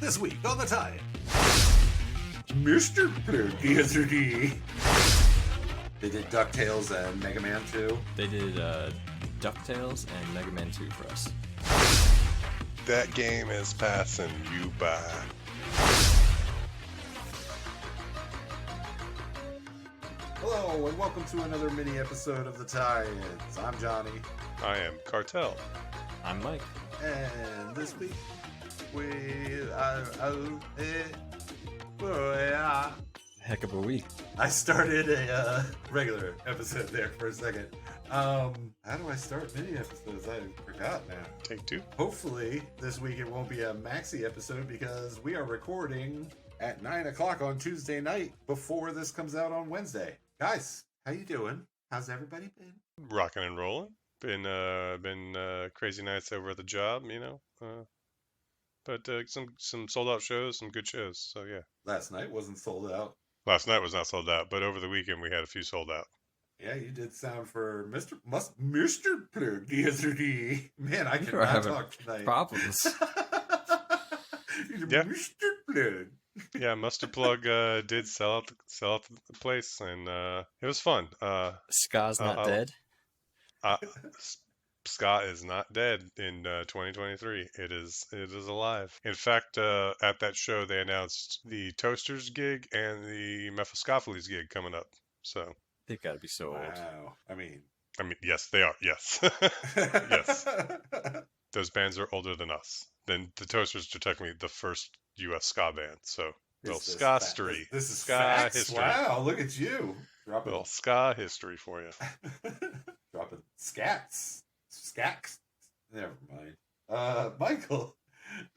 This week on the tie-in, Mr. TheTie-ins. They did DuckTales and Mega Man 2. They did DuckTales and Mega Man 2 for us. That game is passing you by. Hello, and welcome to another mini episode of the TieIns. I'm Johnny. I am Cartel. I'm Mike. And this week, Heck of a week. I started a regular episode there for a second. How do I start mini episodes? I forgot now. Take two. Hopefully, this week it won't be a maxi episode because we are recording at 9 o'clock on Tuesday night before this comes out on Wednesday. Guys, how you doing? How's everybody been? Rocking and rolling. Been crazy nights over at the job, you know. But some sold out shows, some good shows. So yeah. Last night wasn't sold out. Last night was not sold out, but over the weekend we had a few sold out. Yeah, you did sound for Mr. TheTie-ins. Man, I You are cannot having talk tonight. problems. Yeah. Mr. Plug. Yeah, Mustard Plug did sell out the place, and it was fun. Ska's not dead. Scott is not dead in 2023. It is alive. In fact, at that show they announced the Toasters gig and the Mephistopheles gig coming up. So They've got to be so old. Wow. I mean, yes, they are. Yes, yes. Those bands are older than us. Then the Toasters are technically the first U.S. ska band. So little ska history. This is ska facts. history. Wow, look at you. Little ska history for you. Dropping scats. Scacks. Never mind. Michael,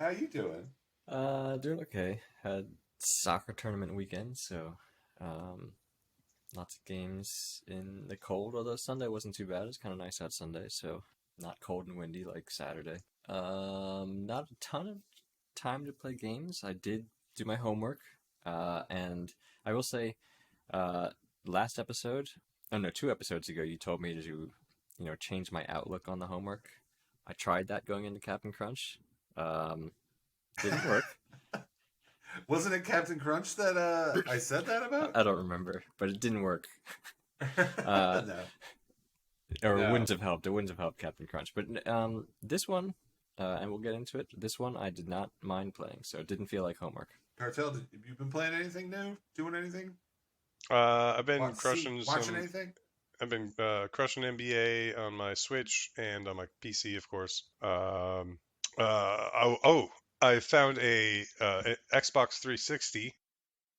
how you doing? Doing okay. Had soccer tournament weekend, so lots of games in the cold, although Sunday wasn't too bad. It was kind of nice out Sunday, so not cold and windy like Saturday. Not a ton of time to play games. I did do my homework, and I will say, last episode, 2 episodes ago, you told me to change my outlook on the homework. I tried that going into Captain Crunch. Didn't work. Wasn't it Captain Crunch that I said that about? I don't remember, but it didn't work. No. Or it wouldn't have helped. It wouldn't have helped Captain Crunch. But this one, and we'll get into it, this one I did not mind playing, so it didn't feel like homework. Cartel, have you been playing anything new? Doing anything? I've been watching anything? I've been crushing NBA on my Switch and on my PC, of course. I found a Xbox 360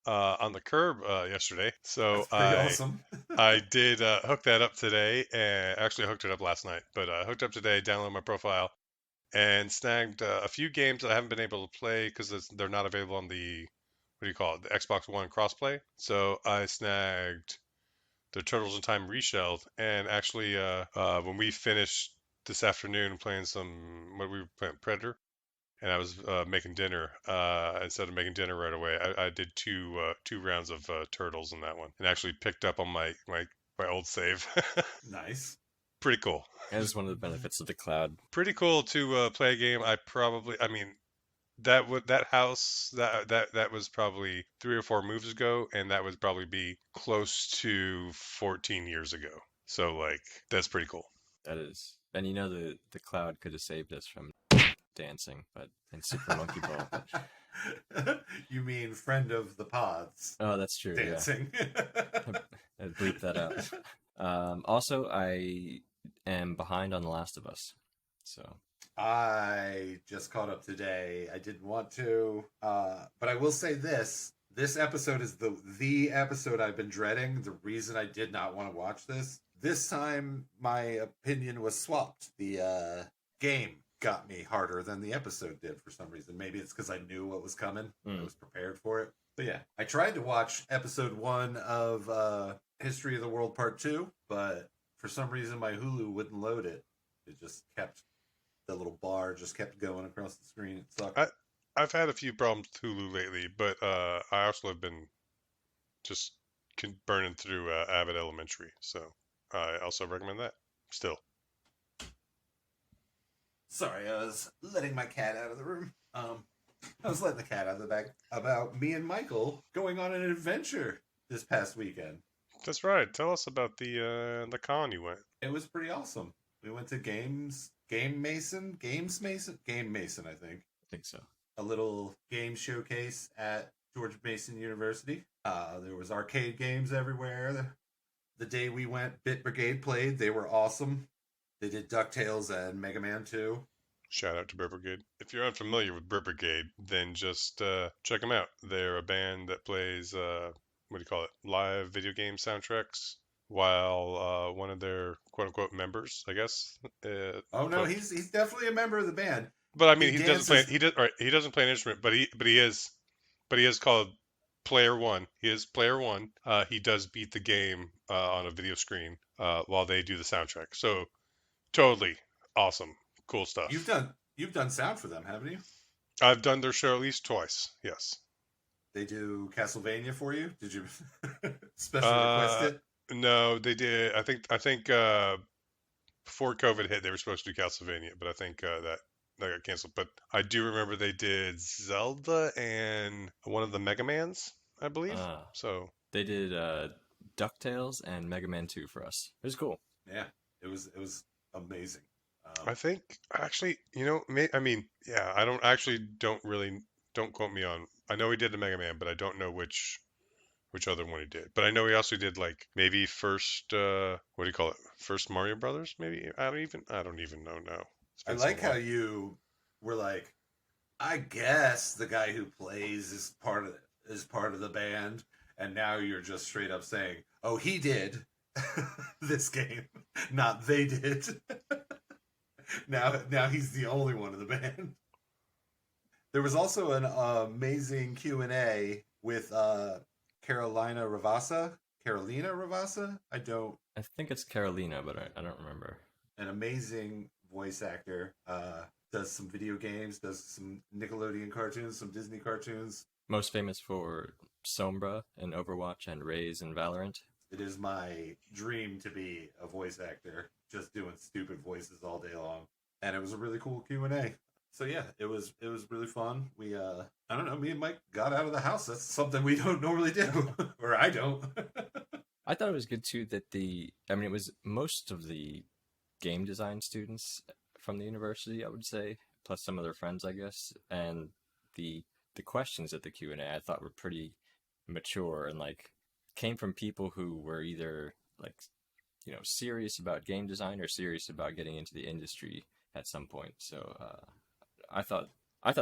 on the curb yesterday. So awesome. I did hook that up today, and actually I hooked it up last night. But I hooked up today, downloaded my profile, and snagged a few games that I haven't been able to play because they're not available on the the Xbox One crossplay. So I snagged the Turtles in Time Reshelled, and actually when we finished this afternoon playing we were playing Predator, and I was making dinner, instead of making dinner right away, I did two rounds of Turtles in that one, and actually picked up on my old save. Nice. Pretty cool. That is one of the benefits of the cloud. Pretty cool to play a game. That house that was probably 3 or 4 moves ago, and that would probably be close to 14 years ago. So that's pretty cool. That is. And the cloud could have saved us from dancing, and Super Monkey Ball. But... You mean friend of the pods? Oh, that's true. Dancing. Yeah. I bleeped that out. Also, I am behind on The Last of Us, so. I just caught up today. I didn't want to, but I will say this. This episode is the episode I've been dreading. The reason I did not want to watch this time, my opinion was swapped. The game got me harder than the episode did for some reason. Maybe it's because I knew what was coming. I was prepared for it. But yeah, I tried to watch episode 1 of History of the World Part 2, but for some reason my Hulu wouldn't load it. It just kept... The little bar just kept going across the screen. It sucked. I've had a few problems with Hulu lately, but I also have been just burning through Avid Elementary, so I also recommend that. Still. Sorry, I was letting my cat out of the room. I was letting the cat out of the bag about me and Michael going on an adventure this past weekend. That's right. Tell us about the con you went. It was pretty awesome. We went to Game Mason, I think. I think so. A little game showcase at George Mason University. There was arcade games everywhere. The day we went, Bit Brigade played. They were awesome. They did DuckTales and Mega Man 2. Shout out to Brit Brigade. If you're unfamiliar with Brit Brigade, then just check them out. They're a band that plays, what do you call it, live video game soundtracks, while one of their quote-unquote members, I guess. Oh no, he's definitely a member of the band. But I mean, He he doesn't play. dances- He doesn't play an instrument, but he is called Player One. He is Player One. He does beat the game on a video screen while they do the soundtrack. So totally awesome, cool stuff. You've done sound for them, haven't you? I've done their show at least twice. Yes. They do Castlevania for you? Did you specially request it? No, they did. I think before COVID hit, they were supposed to do Castlevania, but I think that got canceled. But I do remember they did Zelda and one of the Mega Mans, I believe. So they did DuckTales and Mega Man 2 for us. It was cool. Yeah, it was amazing. I think actually, don't quote me on. I know he did the Mega Man, but I don't know which other one he did. But I know he also did like maybe first what do you call it? First Mario Brothers, maybe? I don't even know now. I like how you were like, I guess the guy who plays is part of the band, and now you're just straight up saying, "Oh, he did this game, not they did." Now he's the only one in the band. There was also an amazing Q&A with Carolina Ravassa. I think it's Carolina, but I don't remember. An amazing voice actor. Does some video games, does some Nickelodeon cartoons, some Disney cartoons. Most famous for Sombra in Overwatch and Raze in Valorant. It is my dream to be a voice actor, just doing stupid voices all day long. And it was a really cool Q&A. So yeah, it was really fun. We I don't know, me and Mike got out of the house. That's something we don't normally do. Or I don't. I thought it was good too that it was most of the game design students from the university, I would say, plus some of their friends, I guess. And the questions at the Q&A I thought were pretty mature and like came from people who were either like, serious about game design or serious about getting into the industry at some point. So I thought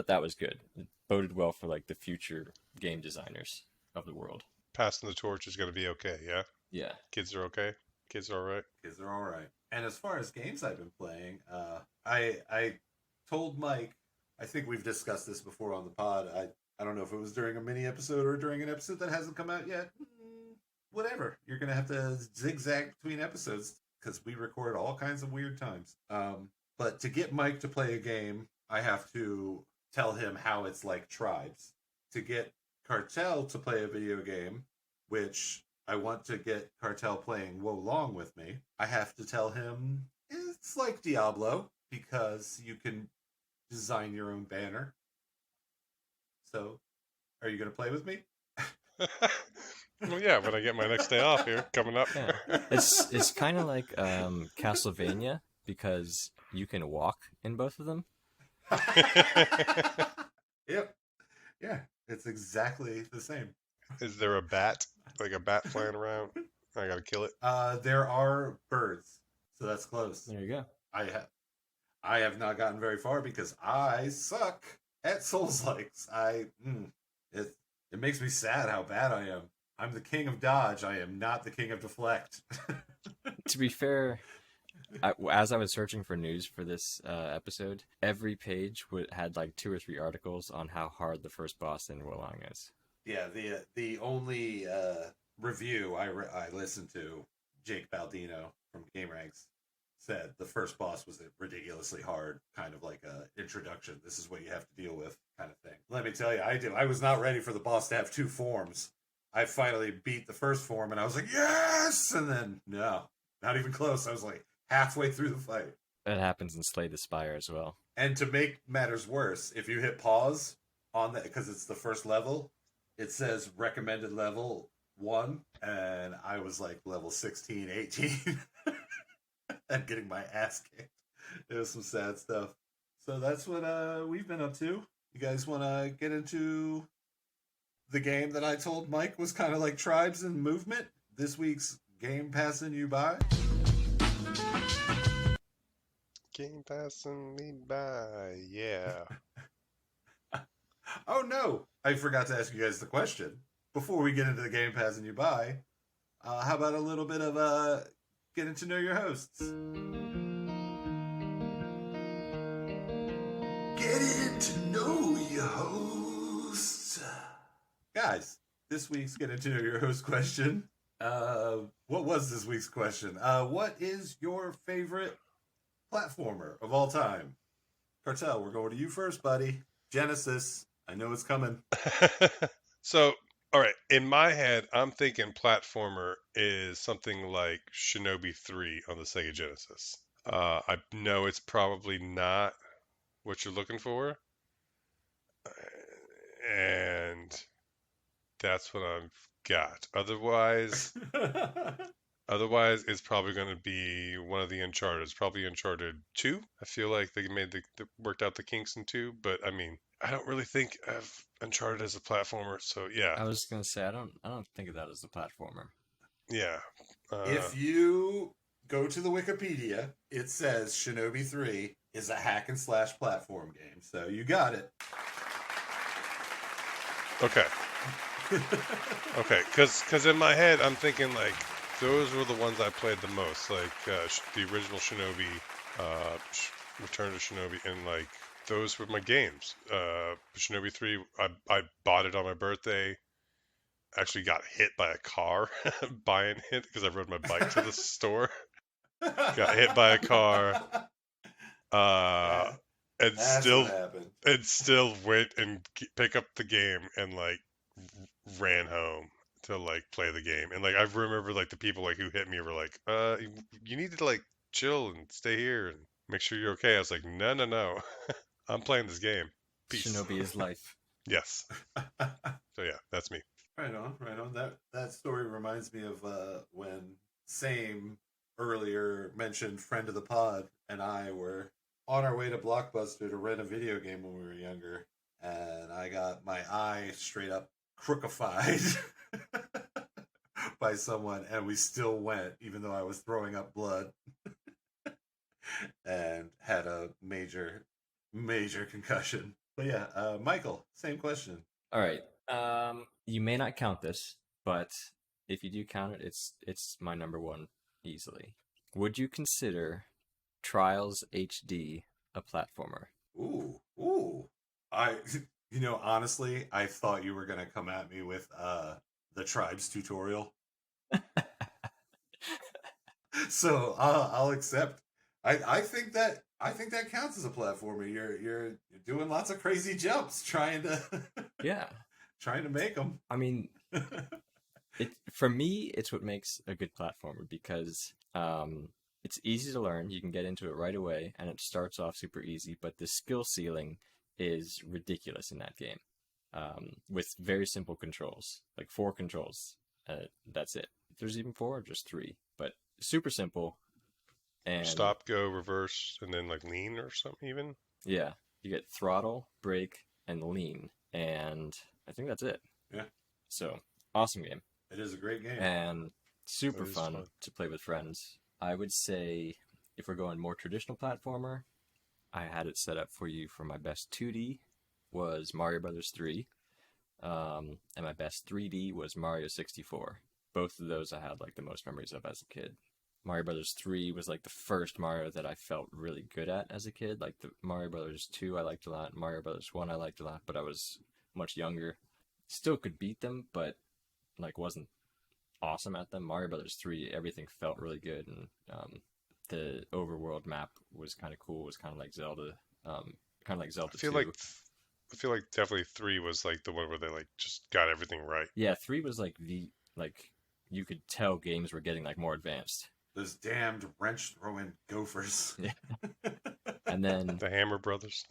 that was good. It boded well for like the future game designers of the world. Passing the torch is going to be okay, yeah? Yeah. Kids are okay? Kids are all right? Kids are all right. And as far as games I've been playing, I told Mike, I think we've discussed this before on the pod. I don't know if it was during a mini episode or during an episode that hasn't come out yet. Whatever. You're going to have to zigzag between episodes because we record all kinds of weird times. But to get Mike to play a game, I have to tell him how it's like Tribes. To get Cartel to play a video game, which I want to get Cartel playing Wolong with me, I have to tell him it's like Diablo because you can design your own banner. So, are you going to play with me? Well, yeah, when I get my next day off here coming up. Yeah. It's kind of like Castlevania because you can walk in both of them. Yep. Yeah, it's exactly the same. Is there a bat? Like a bat flying around? I gotta kill it. There are birds, so that's close. There you go. I have not gotten very far because I suck at Souls-likes. It makes me sad how bad I am. I'm the king of dodge. I am not the king of deflect. To be fair, as I was searching for news for this episode, every page had like 2 or 3 articles on how hard the first boss in Wolong is. Yeah, the only review I listened to, Jake Baldino from GameRanks, said the first boss was ridiculously hard, kind of like a introduction. This is what you have to deal with kind of thing. Let me tell you, I was not ready for the boss to have 2 forms. I finally beat the first form, and I was like, yes! And then, no, not even close. I was like halfway through the fight. That happens in Slay the Spire as well. And to make matters worse, if you hit pause on that because it's the first level. It says recommended level 1, and I was like level 16, 18, and getting my ass kicked. It was some sad stuff. So that's what we've been up to. You guys want to get into the game that I told Mike was kind of like Tribes in Movement? This week's game passing you by. Game passing me by, yeah. Oh no, I forgot to ask you guys the question before we get into the game passing you by. How about a little bit of getting to know your hosts? Getting to know your hosts. Guys, this week's Getting to Know Your Host question. What was this week's question? What is your favorite platformer of all time? Cartel, we're going to you first, buddy. Genesis. I know it's coming. So, all right, in my head, I'm thinking platformer is something like Shinobi 3 on the Sega Genesis. I know it's probably not what you're looking for, and that's what I've got. Otherwise, it's probably going to be one of the Uncharted. It's probably Uncharted 2. I feel like they worked out the kinks in 2, but I mean, I don't really think of Uncharted as a platformer, so yeah. I was gonna say I don't think of that as a platformer. Yeah. If you go to the Wikipedia, it says Shinobi 3 is a hack and slash platform game. So you got it. Okay. Okay, because in my head, I'm thinking like those were the ones I played the most, like the original Shinobi, Return to Shinobi, and like those were my games. Shinobi 3, I bought it on my birthday. Actually got hit by a car buying it because I rode my bike to the store. Got hit by a car. And That's what happened. still went and pick up the game and like ran home to like play the game. And like I remember like the people like who hit me were like, you need to like chill and stay here and make sure you're okay. I was like, no. I'm playing this game. Peace. Shinobi is life. Yes. So yeah, that's me. Right on. That story reminds me of when Same earlier mentioned friend of the pod and I were on our way to Blockbuster to rent a video game when we were younger, and I got my eye straight up crookified by someone, and we still went even though I was throwing up blood and had a major concussion. But yeah, Michael, same question. All right. You may not count this, but if you do count it, it's my number one easily. Would you consider Trials HD a platformer? Ooh. Honestly, I thought you were gonna come at me with the Tribes tutorial. So I'll accept. I think that counts as a platformer. You're doing lots of crazy jumps, trying to make them. I mean, for me, it's what makes a good platformer because it's easy to learn. You can get into it right away, and it starts off super easy. But the skill ceiling is ridiculous in that game, with very simple controls, like 4 controls. That's it. If there's even 4, or just 3, but super simple. And stop, go, reverse, and then like lean or something even. Yeah, you get throttle, brake, and lean, and I think that's it. Yeah. So awesome game. It is a great game And super fun to play with friends. I would say if we're going more traditional platformer, I had it set up for you for my best 2D was Mario Brothers 3. And my best 3D was Mario 64. Both of those I had like the most memories of as a kid. Mario Brothers 3 was like the first Mario that I felt really good at as a kid. Like the Mario Brothers 2 I liked a lot. Mario Brothers 1 I liked a lot, but I was much younger. Still could beat them, but like wasn't awesome at them. Mario Brothers 3, everything felt really good, and the overworld map was kind of cool. It was kind of like Zelda, kind of like Zelda 2. I feel like definitely 3 was like the one where they like just got everything right. Yeah, 3 was like you could tell games were getting like more advanced. Those damned wrench throwing gophers. Yeah. And then the Hammer Brothers.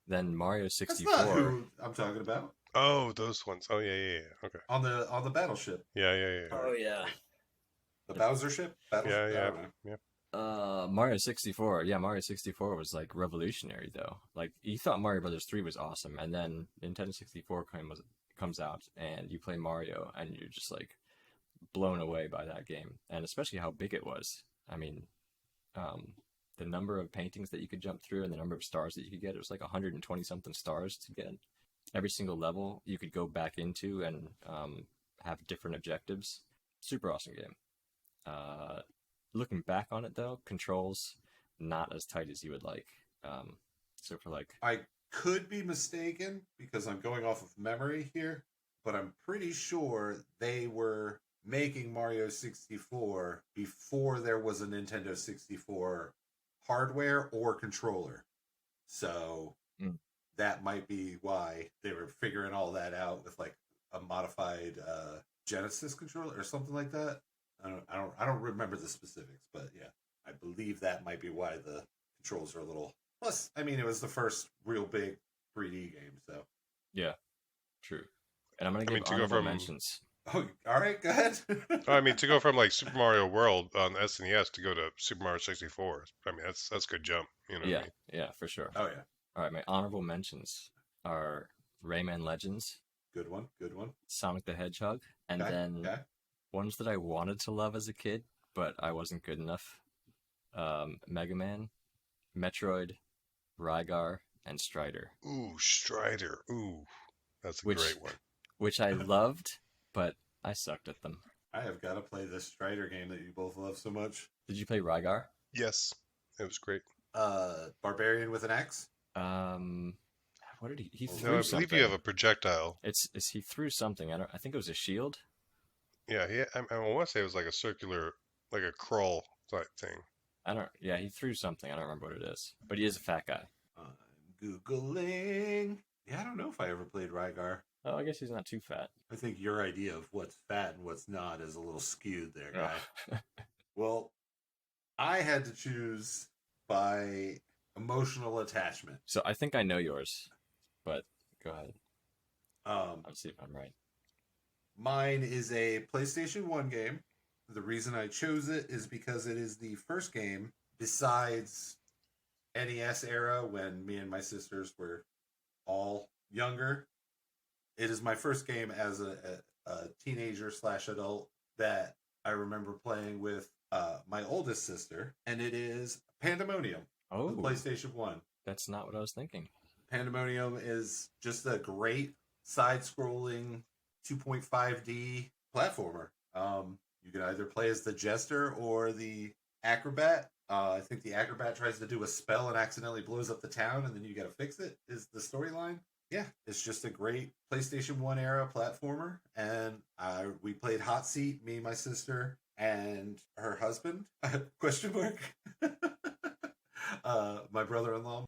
Then Mario That's 64. not who I'm talking about. Oh, those ones. Oh, yeah. Okay. On the battleship. Yeah. Oh yeah. The Bowser ship? Battleship? I Yeah. don't know. Mario 64. Yeah, Mario 64 was like revolutionary though. Like you thought Mario Brothers 3 was awesome, and then Nintendo 64 comes out, and you play Mario, and you're just like blown away by that game, and especially how big it was. I mean, the number of paintings that you could jump through and the number of stars that you could get, it was like 120 something stars to get. Every single level you could go back into and have different objectives. Super awesome game. Looking back on it though, controls not as tight as you would like. So for like, I could be mistaken because I'm going off of memory here, but I'm pretty sure they were making Mario 64 before there was a Nintendo 64 hardware or controller. So that might be why they were figuring all that out with like a modified Genesis controller or something like that. I don't remember the specifics, but yeah, I believe that might be why the controls are a little. Plus, I mean, it was the first real big 3D game, so yeah, true. And I'm gonna give honorable mentions. Oh, all right, go ahead. I mean, to go from like Super Mario World on SNES to go to Super Mario 64, I mean, that's a good jump. You know what I mean? Yeah, for sure. Oh yeah. All right, my honorable mentions are Rayman Legends, Good one. Sonic the Hedgehog, and then ones that I wanted to love as a kid, but I wasn't good enough. Mega Man, Metroid, Rygar, and Strider. Ooh, Strider. Ooh, that's a great one. Which I loved, but I sucked at them. I have got to play this Strider game that you both love so much. Did you play Rygar? Yes, it was great. Barbarian with an axe? What did he threw? No, I believe something. you have a projectile. He threw something. I think it was a shield. Yeah, I want to say it was like a circular, like a crawl type thing. Yeah, he threw something. I don't remember what it is. But he is a fat guy. I'm Googling. Yeah, I don't know if I ever played Rygar. Oh, I guess he's not too fat. I think your idea of what's fat and what's not is a little skewed there, guy. Well, I had to choose by emotional attachment. So I think I know yours, but go ahead. I'll see if I'm right. Mine is a PlayStation 1 game. The reason I chose it is because it is the first game besides NES era when me and my sisters were all younger. It is my first game as a teenager / adult that I remember playing with my oldest sister, and it is Pandemonium for the PlayStation 1. That's not what I was thinking. Pandemonium is just a great side-scrolling 2.5D platformer. You can either play as the Jester or the Acrobat. I think the Acrobat tries to do a spell and accidentally blows up the town, and then you got to fix it, is the storyline. Yeah, it's just a great PlayStation 1 era platformer, and we played Hot Seat, me, my sister, and her husband, question mark, my brother-in-law.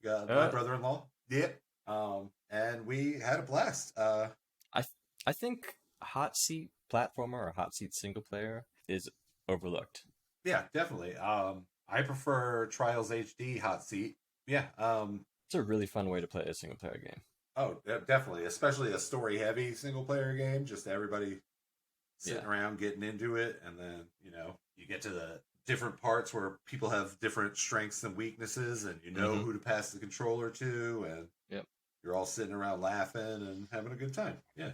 My brother-in-law. Yep. And we had a blast. I think Hot Seat platformer or Hot Seat single player is overlooked. Yeah, definitely. I prefer Trials HD Hot Seat. Yeah. It's a really fun way to play a single player game. Oh, definitely. Especially a story heavy single player game. Just everybody sitting around getting into it. And then, you get to the different parts where people have different strengths and weaknesses, and you know who to pass the controller to. And you're all sitting around laughing and having a good time. Yeah.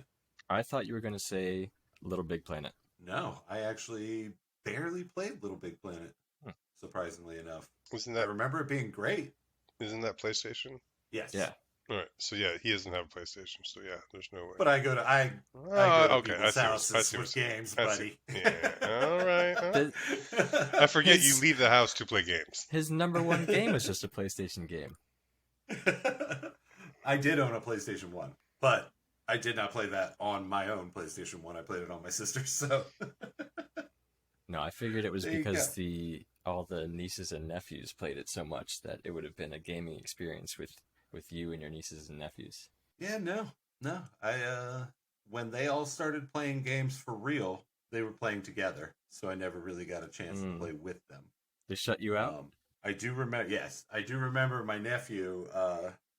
I thought you were going to say Little Big Planet. No, I actually barely played Little Big Planet, surprisingly enough. I remember it being great. Isn't that PlayStation? Yes. Yeah. All right. So yeah, he doesn't have a PlayStation. So yeah, there's no way. But I go to people's houses with games, buddy. Yeah. All right. I forget you leave the house to play games. His number one game is just a PlayStation game. I did own a PlayStation 1, but I did not play that on my own PlayStation 1. I played it on my sister's, so... No, I figured it was because all the nieces and nephews played it so much that it would have been a gaming experience with you and your nieces and nephews. Yeah, no. When they all started playing games for real, they were playing together, so I never really got a chance to play with them. They shut you out? I do remember my nephew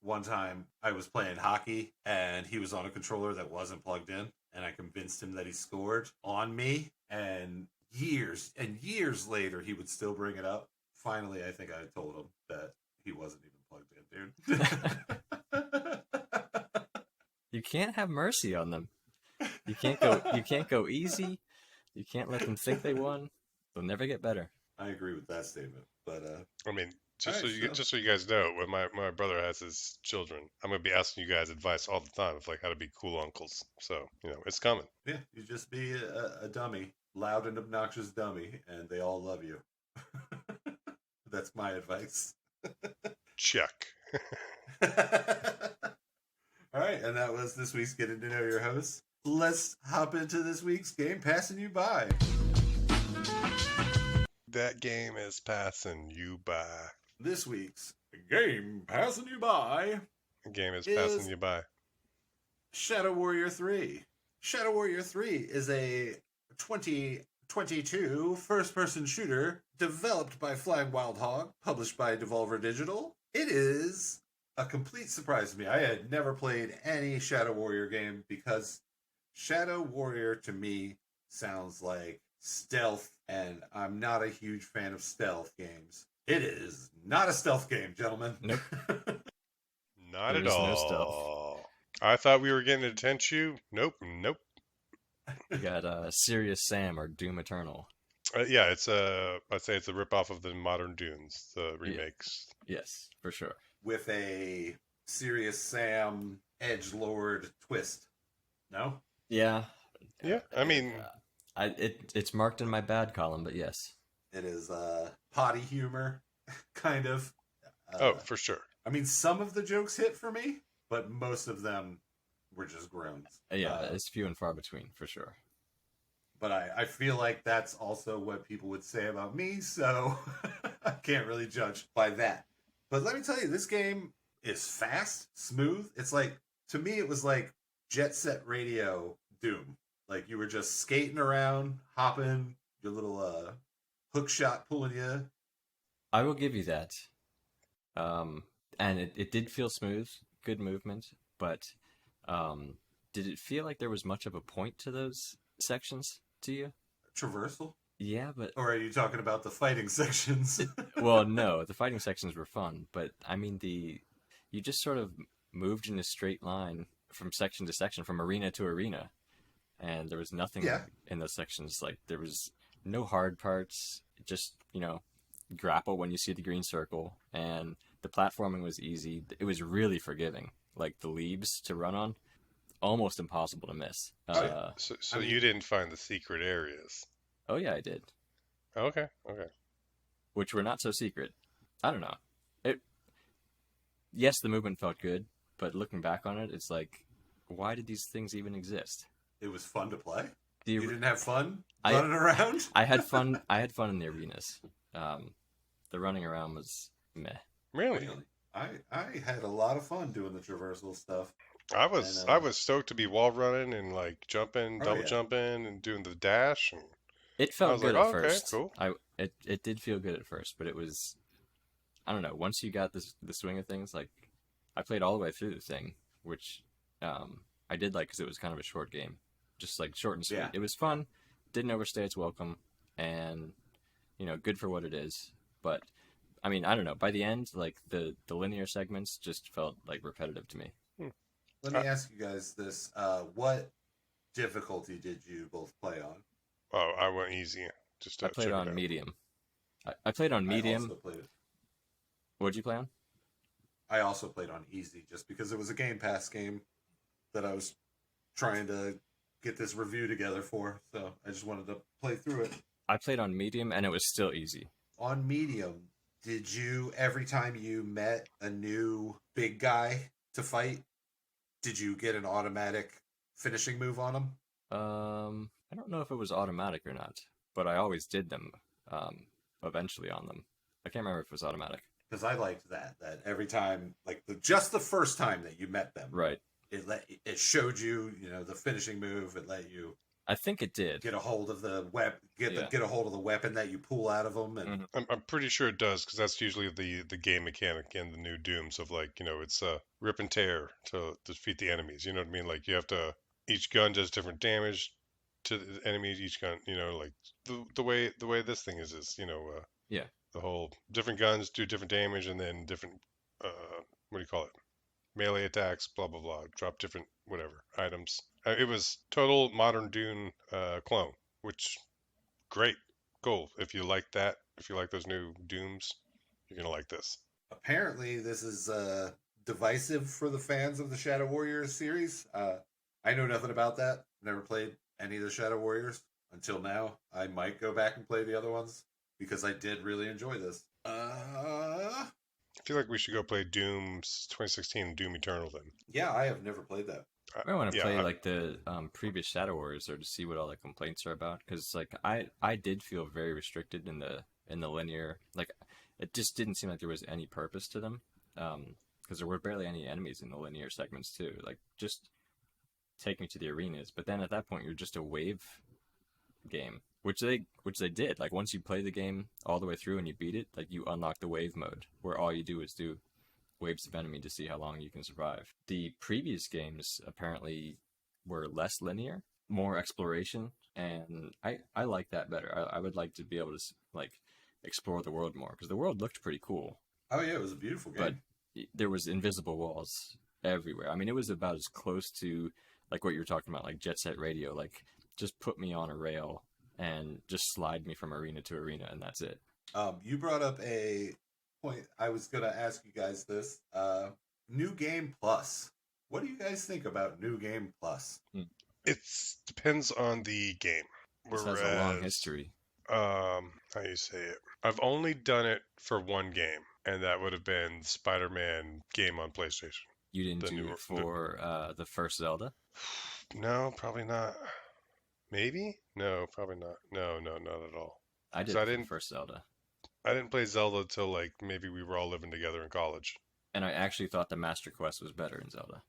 one time I was playing hockey and he was on a controller that wasn't plugged in, and I convinced him that he scored on me, and years and years later he would still bring it up. Finally, I think I told him that he wasn't even plugged in, dude. You can't have mercy on them. You can't go easy. You can't let them think they won. They'll never get better. I agree with that statement, but I mean, just Alright, so- just so you guys know, when my brother has his children, I'm gonna be asking you guys advice all the time of like how to be cool uncles. So it's coming. yeah, you just be a dummy, loud and obnoxious dummy, and they all love you. That's my advice. Check. All right, and that was this week's Getting to Know Your Host. Let's hop into this week's game passing you by. That game is passing you by. This week's game passing you by The game is Is- passing you by. Shadow Warrior 3. Shadow Warrior 3 is a 2022 first-person shooter developed by Flying Wild Hog, published by Devolver Digital. It is a complete surprise to me. I had never played any Shadow Warrior game because Shadow Warrior to me sounds like stealth, and I'm not a huge fan of stealth games. It is not a stealth game, gentlemen. Nope. Not There at is no all. stealth. I thought we were getting a Tenchu. Nope. You got Serious Sam or Doom Eternal. Yeah, I'd say it's a ripoff of the modern Dunes, the remakes. Yes, for sure. With a Serious Sam edgelord twist. No? Yeah. Yeah, I mean, It's marked in my bad column, but yes. It is potty humor, kind of. oh, for sure. I mean, some of the jokes hit for me, but most of them were just groans. Yeah, it's few and far between, for sure. But I feel like that's also what people would say about me, so I can't really judge by that. But let me tell you, this game is fast, smooth. It's like, to me, it was like Jet Set Radio Doom. Like, you were just skating around, hopping, your little hook shot pulling you. I will give you that. And it did feel smooth, good movement, but did it feel like there was much of a point to those sections to you? Traversal? Yeah, but Or are you talking about the fighting sections? well, no, the fighting sections were fun, but I mean you just sort of moved in a straight line from section to section, from arena to arena, and there was nothing Yeah. in those sections. Like, there was no hard parts, just grapple when you see the green circle, and the platforming was easy. It was really forgiving. Like, the leaves to run on, almost impossible to miss. So I mean- you didn't find the secret areas. Oh yeah, I did, Okay. which were not so secret. I don't know. Yes, the movement felt good, but looking back on it, it's like, why did these things even exist? It was fun to play. The You didn't have fun I- running around? I had fun. I had fun in the arenas. The running around was meh. Really? I had a lot of fun doing the traversal stuff. I was And, I was stoked to be wall running and like jumping, Oh, double yeah. jumping, and doing the dash. And It I felt was good like, at "Oh, okay, first. cool." It did feel good at first, but it was, I don't know. Once you got the swing of things, like, I played all the way through the thing, which I did like because it was kind of a short game, just like short and sweet. Yeah. It was fun, didn't overstay its welcome, and good for what it is. But I mean, I don't know. By the end, like, the linear segments just felt like repetitive to me. Let me ask you guys this. What difficulty did you both play on? oh, I went easy. Just to I played check it on out. medium. I played on I medium. also played it. What'd you play on? I also played on easy just because it was a Game Pass game that I was trying to get this review together for. So I just wanted to play through it. I played on medium, and it was still easy. On medium, did you, every time you met a new big guy to fight, did you get an automatic finishing move on him? I don't know if it was automatic or not, but I always did them eventually on them. I can't remember if it was automatic. Because I liked that every time, like just the first time that you met them, Right. it showed you, the finishing move. It let you I think it did. get a hold of the Yeah. get a hold of the weapon that you pull out of them, and I'm pretty sure it does because that's usually the game mechanic in the new Dooms of like it's rip and tear to defeat the enemies. You know what I mean? Like you have to each gun does different damage to the enemies. Each gun, like the way this thing is Yeah. the whole different guns do different damage and then different what do you call it? Melee attacks, blah blah blah, drop different whatever items. It was total modern Dune clone, which great, cool. If you like that, if you like those new Dooms, you're gonna like this. apparently this is divisive for the fans of the Shadow Warriors series. I know nothing about that. Never played any of the Shadow Warriors until now. I might go back and play the other ones because I did really enjoy this. I feel like we should go play Doom's 2016 Doom Eternal then. Yeah, I have never played that. I want to yeah, play like the previous Shadow Warriors or to see what all the complaints are about because like I did feel very restricted in the linear, like it just didn't seem like there was any purpose to them because there were barely any enemies in the linear segments too, like just take me to the arenas, but then at that point you're just a wave game, which they did. Like once you play the game all the way through and you beat it, like you unlock the wave mode where all you do is do waves of enemy to see how long you can survive. The previous games apparently were less linear, more exploration, and I like that better. I would like to be able to like explore the world more because the world looked pretty cool, Oh yeah, it was a beautiful game. but there was invisible walls everywhere. I mean, it was about as close to like what you were talking about, like Jet Set Radio. Like, just put me on a rail and just slide me from arena to arena, and that's it. You brought up a point. I was gonna ask you guys this. New Game Plus. What do you guys think about New Game Plus? it depends on the game. This has a long history. How you say it? I've only done it for one game, and that would have been the Spider-Man game on PlayStation. You didn't The do newer- it for the first Zelda? No, probably not. Maybe? No, probably not. No, not at all. I did So I it for the didn't- first Zelda. I didn't play Zelda till like maybe we were all living together in college. And I actually thought the Master Quest was better in Zelda.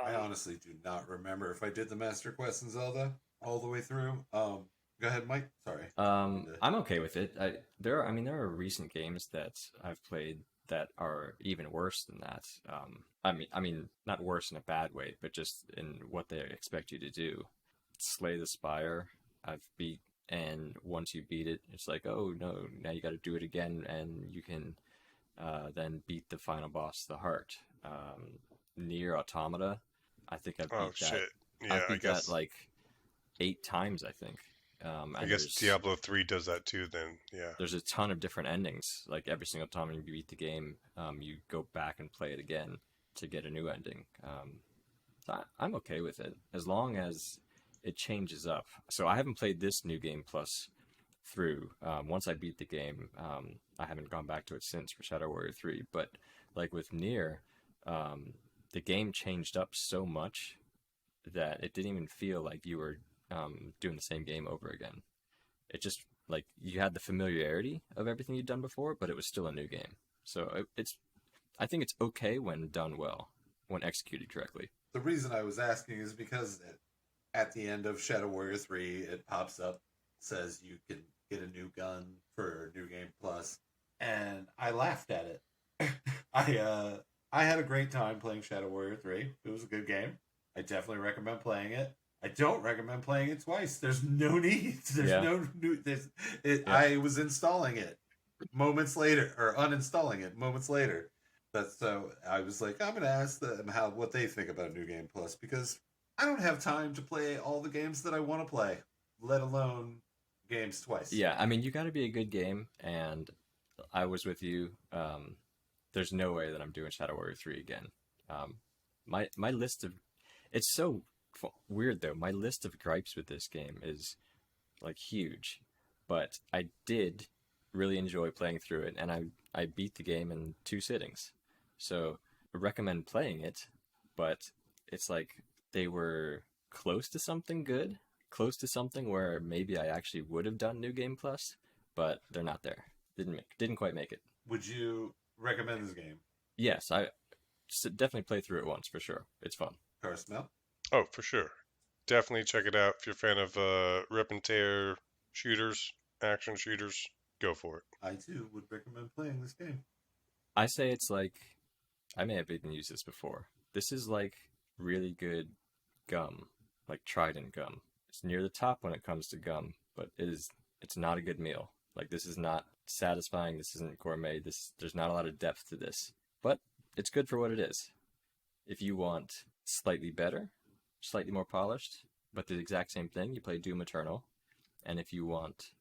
I honestly do not remember if I did the Master Quest in Zelda all the way through. Go ahead, Mike. Sorry. I'm okay with it. There are recent games that I've played that are even worse than that. I mean, not worse in a bad way, but just in what they expect you to do. Slay the Spire, I've beat, and once you beat it, it's like, oh no, now you got to do it again, and you can then beat the final boss, the Heart. Nier Automata, I think I've beat Oh that. shit! Yeah, I've I beat guess. that like 8 times, I think. I guess Diablo 3 does that too. Then yeah. There's a ton of different endings. Like every single time you beat the game, you go back and play it again to get a new ending. So I'm okay with it as long as it changes up. So I haven't played this New Game Plus through. Once I beat the game, I haven't gone back to it since for Shadow Warrior 3. But like with Nier, the game changed up so much that it didn't even feel like you were doing the same game over again. It just like you had the familiarity of everything you'd done before, but it was still a new game. So I think it's okay when done well, when executed correctly. The reason I was asking is because at the end of Shadow Warrior 3, it pops up, says you can get a new gun for New Game Plus, and I laughed at it. I had a great time playing Shadow Warrior 3. It was a good game. I definitely recommend playing it. I don't recommend playing it twice. There's no need. No new. I was installing it moments later, or uninstalling it moments later. So I was like, I'm gonna ask them what they think about New Game Plus because I don't have time to play all the games that I want to play, let alone games twice. Yeah, I mean, you got to be a good game, and I was with you. There's no way that I'm doing Shadow Warrior 3 again. My list of it's so weird though. My list of gripes with this game is like huge, but I did really enjoy playing through it, and I beat the game in 2 sittings. So I recommend playing it, but it's like they were close to something good, close to something where maybe I actually would have done New Game Plus, but they're not there. Didn't quite make it. Would you recommend this game? Yes, I definitely play through it once for sure. It's fun. Carsmell? Oh, for sure. definitely check it out. If you're a fan of rip and tear shooters, action shooters, go for it. I too would recommend playing this game. I say it's like, I may have even used this before. This is like really good gum, like Trident gum. It's near the top when it comes to gum, but it's not a good meal. Like, this is not satisfying. This isn't gourmet. There's not a lot of depth to this, but it's good for what it is. If you want slightly better, slightly more polished, but the exact same thing, you play Doom Eternal. And if you want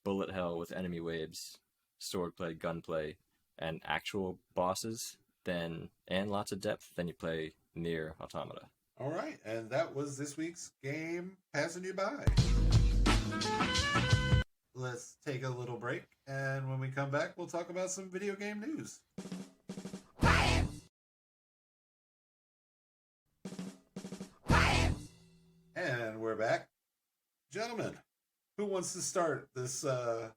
bullet hell with enemy waves, swordplay, gunplay, and actual bosses, then and lots of depth, then you play Nier Automata. All right, and that was this week's game passing you by. Let's take a little break, and when we come back, we'll talk about some video game news. And we're back. Gentlemen, who wants to start this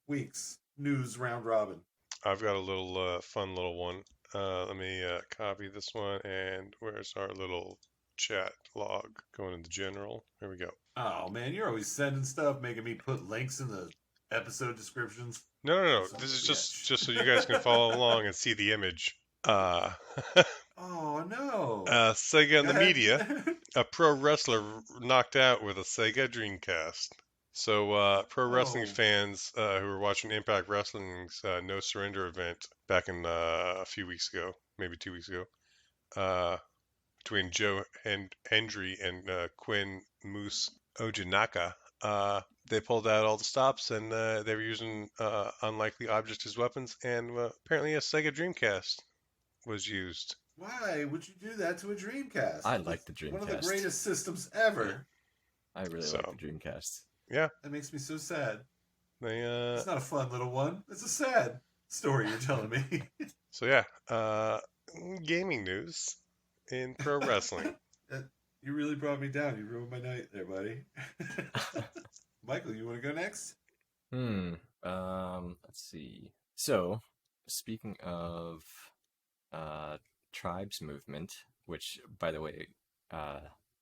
week's news round robin? I've got a little fun little one. Let me copy this one, and where's our little chat log? Going into general. Here we go. Oh man, you're always sending stuff, making me put links in the episode descriptions. No. This is just so you guys can follow along and see the image. Oh no. Sega and the media. A pro wrestler knocked out with a Sega Dreamcast. So, pro wrestling fans who were watching Impact Wrestling's No Surrender event back in a few weeks ago, maybe 2 weeks ago, between Joe Hendry and Quinn Moose Ojinaka, they pulled out all the stops, and they were using unlikely objects as weapons, and apparently a Sega Dreamcast was used. Why would you do that to a Dreamcast? I like the Dreamcast. One of the greatest systems ever. I really like the Dreamcast. Yeah. That makes me so sad. It's not a fun little one. It's a sad story you're telling me. So yeah, gaming news in pro wrestling. You really brought me down. You ruined my night there, buddy. Michael, you want to go next? Let's see. So, speaking of tribes movement, which, by the way,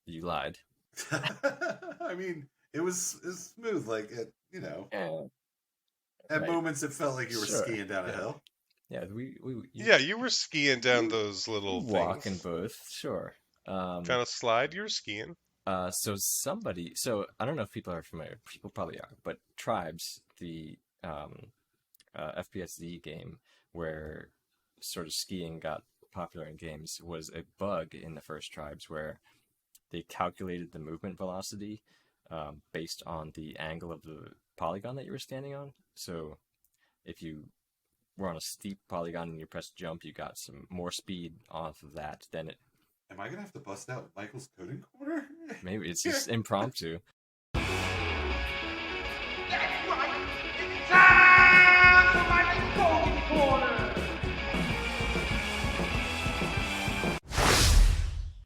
you lied. I mean, it was smooth. Like, at moments it felt like you were skiing down a hill. Yeah, you were skiing down those little walking things. both, sure. Trying to slide, you were skiing. So I don't know if people are familiar. People probably are, but Tribes, the FPSZ game where sort of skiing got popular in games, was a bug in the first Tribes where they calculated the movement velocity based on the angle of the polygon that you were standing on. So if you were on a steep polygon and you pressed jump, you got some more speed off of that than it. Am I going to have to bust out Michael's coding corner? Maybe it's just impromptu. That's right! It's time for Michael's coding corner!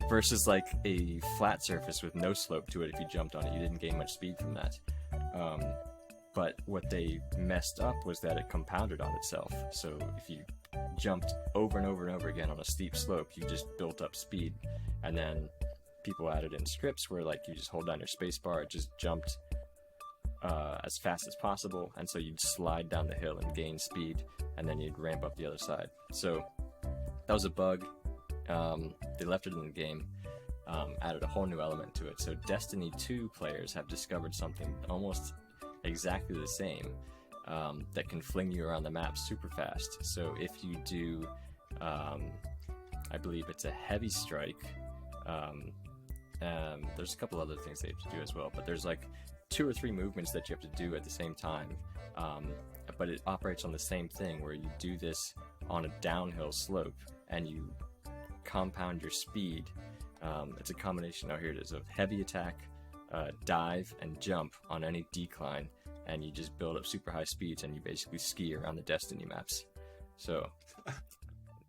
Versus like a flat surface with no slope to it. If you jumped on it, you didn't gain much speed from that. But what they messed up was that it compounded on itself. So if you jumped over and over and over again on a steep slope, you just built up speed. And then people added in scripts where like you just hold down your space bar, it just jumped as fast as possible, and so you'd slide down the hill and gain speed, and then you'd ramp up the other side. So that was a bug. They left it in the game, added a whole new element to it. So Destiny 2 players have discovered something almost exactly the same that can fling you around the map super fast. So if you do, I believe it's a heavy strike, there's a couple other things they have to do as well, but there's like 2 or 3 movements that you have to do at the same time, but it operates on the same thing where you do this on a downhill slope and you compound your speed. It's a combination, here it is, of heavy attack, dive, and jump on any decline, and you just build up super high speeds and you basically ski around the Destiny maps. So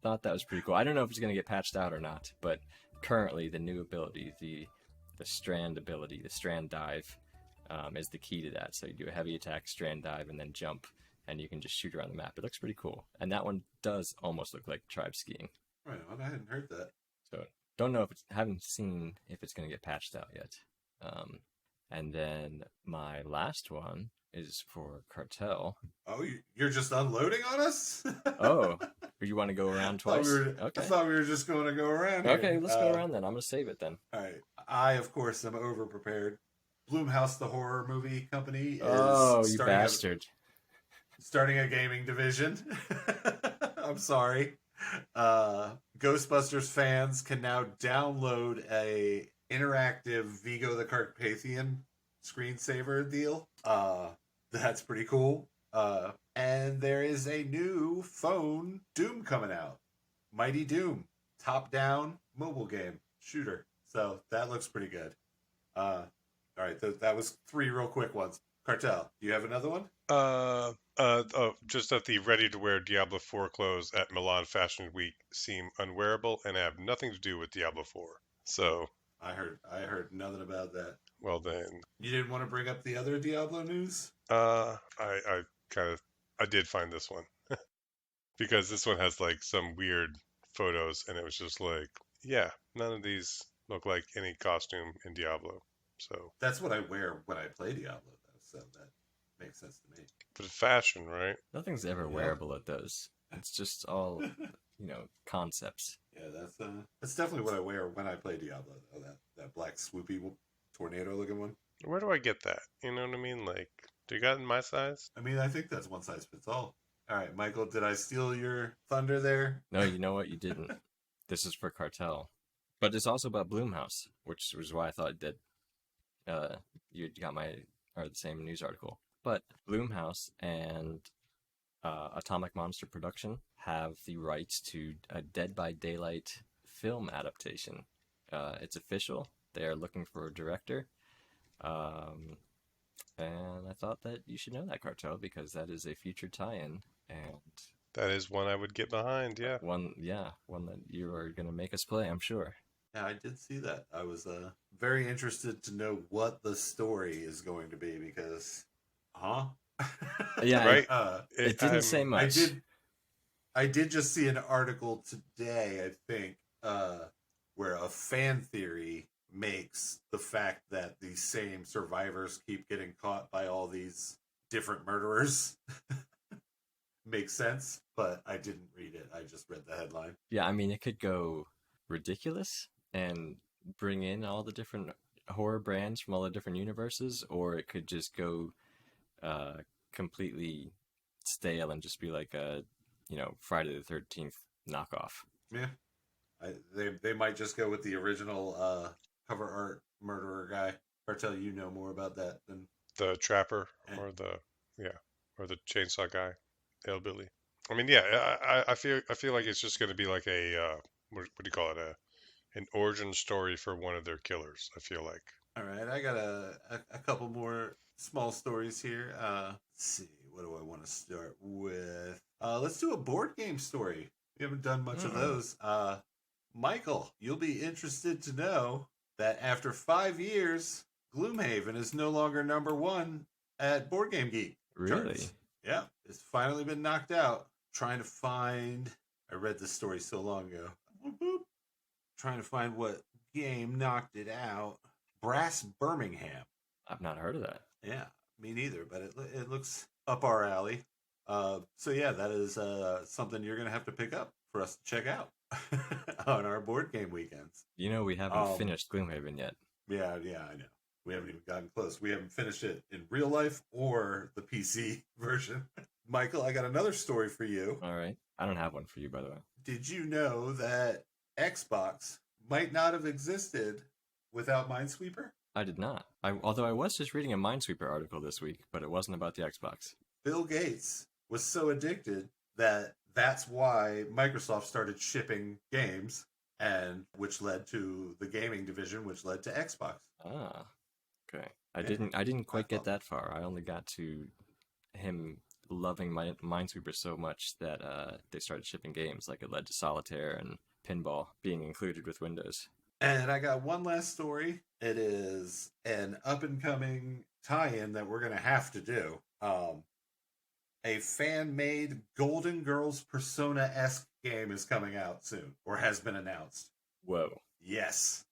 thought that was pretty cool. I don't know if it's going to get patched out or not, but currently the new ability, the strand ability, the strand dive, is the key to that. So you do a heavy attack, strand dive, and then jump, and you can just shoot around the map. It looks pretty cool, and that one does almost look like tribe skiing. Right on, I hadn't heard that. So haven't seen if it's going to get patched out yet. And then my last one is for Cartel. Oh, you're just unloading on us? Oh, you want to go around twice? I Okay. thought we were just going to go around. Okay, here. let's go around then. I'm going to save it then. All right. I, of course, am over-prepared. Blumhouse, the horror movie company, is Oh, you bastard. starting a gaming division. I'm sorry. Ghostbusters fans can now download a interactive Vigo the Carpathian screensaver deal. That's pretty cool. And there is a new phone Doom coming out. Mighty Doom, top-down mobile game shooter. So that looks pretty good. All right, that was 3 real quick ones. Cartel, do you have another one? Just that the ready-to-wear Diablo 4 clothes at Milan Fashion Week seem unwearable and have nothing to do with Diablo 4. So I heard nothing about that. Well then, You didn't want to bring up the other Diablo news? I did find this one because this one has like some weird photos, and it was just like, yeah, none of these look like any costume in Diablo. So That's what I wear when I play Diablo, though, so that makes sense to me. but it's fashion, right? Nothing's ever Yeah. wearable at those. It's just all, concepts. Yeah, that's definitely what I wear when I play Diablo, though. That black swoopy tornado looking one. Where do I get that? You know what I mean? Like, do you got it in my size? I mean, I think that's one size fits all. All right, Michael, did I steal your thunder there? No, you know what? You didn't. This is for Cartel. But it's also about Bloomhouse, which was why I thought that you got the same news article. But Bloomhouse and Atomic Monster Production have the rights to a Dead by Daylight film adaptation. It's official. They are looking for a director. And I thought that you should know that, Cartel, because that is a future tie-in, and That is one I would get behind, yeah. one that you are going to make us play, I'm sure. Yeah, I did see that. I was very interested to know what the story is going to be because, Yeah, Right? It didn't say much. I did just see an article today, I think, where a fan theory makes the fact that the same survivors keep getting caught by all these different murderers makes sense, but I didn't read it. I just read the headline. Yeah, I mean, it could go ridiculous and bring in all the different horror brands from all the different universes, or it could just go completely stale and just be like a, Friday the 13th knockoff. Yeah. They might just go with the original cover art murderer guy. Cartel, you know more about that than The trapper or the chainsaw guy, hillbilly. I mean, yeah, I feel like it's just going to be like a what do you call it? An origin story for one of their killers. I feel like. All right, I got a couple more small stories here. Let's see, what do I want to start with? Let's do a board game story. We haven't done much of those. Michael, you'll be interested to know that after 5 years, Gloomhaven is no longer number 1 at Board Game Geek. Really? Charts. Yeah, it's finally been knocked out. Trying to find, I read this story so long ago. Boop, boop. Trying to find what game knocked it out. Brass Birmingham. I've not heard of that. Yeah, me neither, but it looks up our alley. So yeah, that is something you're going to have to pick up for us to check out on our board game weekends. We haven't finished Gloomhaven yet. Yeah, I know. We haven't even gotten close. We haven't finished it in real life or the PC version. Michael, I got another story for you. All right. I don't have one for you, by the way. Did you know that Xbox might not have existed without Minesweeper? I did not. Although I was just reading a Minesweeper article this week, but it wasn't about the Xbox. Bill Gates was so addicted that that's why Microsoft started shipping games, and which led to the gaming division, which led to Xbox. Ah, okay. I Yeah. didn't quite get thought- that far. I only got to him loving Minesweeper so much that they started shipping games, like it led to Solitaire and Pinball being included with Windows. And I got one last story. It is an up-and-coming tie-in that we're going to have to do. A fan-made Golden Girls Persona-esque game is coming out soon, or has been announced. Whoa. Yes.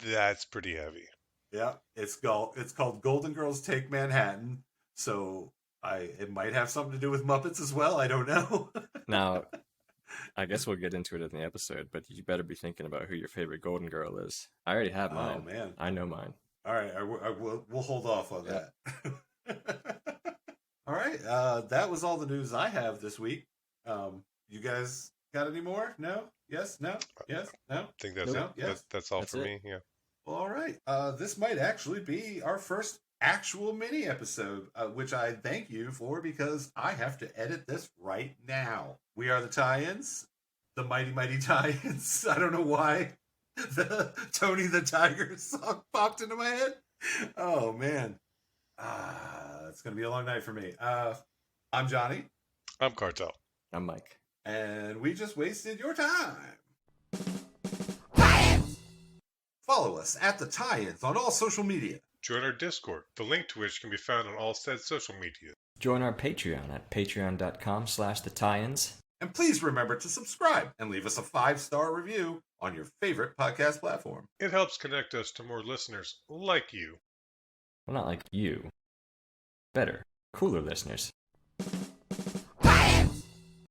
That's pretty heavy. Yeah, it's called Golden Girls Take Manhattan. So it might have something to do with Muppets as well. I don't know. Now, I guess we'll get into it in the episode, but you better be thinking about who your favorite Golden Girl is. I already have mine. Oh man, I know mine. all right, we'll hold off on that. All right, that was all the news I have this week. You guys got any more? No? Yes? No? Yes? No? I think that's No? it. Yes? That's all That's for it. me. Yeah. Well, all right. This might actually be our first actual mini episode, which I thank you for because I have to edit this right now. We are the Tie-ins, the Mighty Mighty Tie-ins. I don't know why the Tony the Tiger song popped into my head. Oh, man. It's going to be a long night for me. I'm Johnny, I'm Cartel. I'm Mike. and we just wasted your time. Follow us at the Tie-ins on all social media. Join our Discord, the link to which can be found on all said social media. Join our Patreon at patreon.com/TheTie-ins. And please remember to subscribe and leave us a 5-star review on your favorite podcast platform. It helps connect us to more listeners like you. Well, not like you. Better, cooler listeners.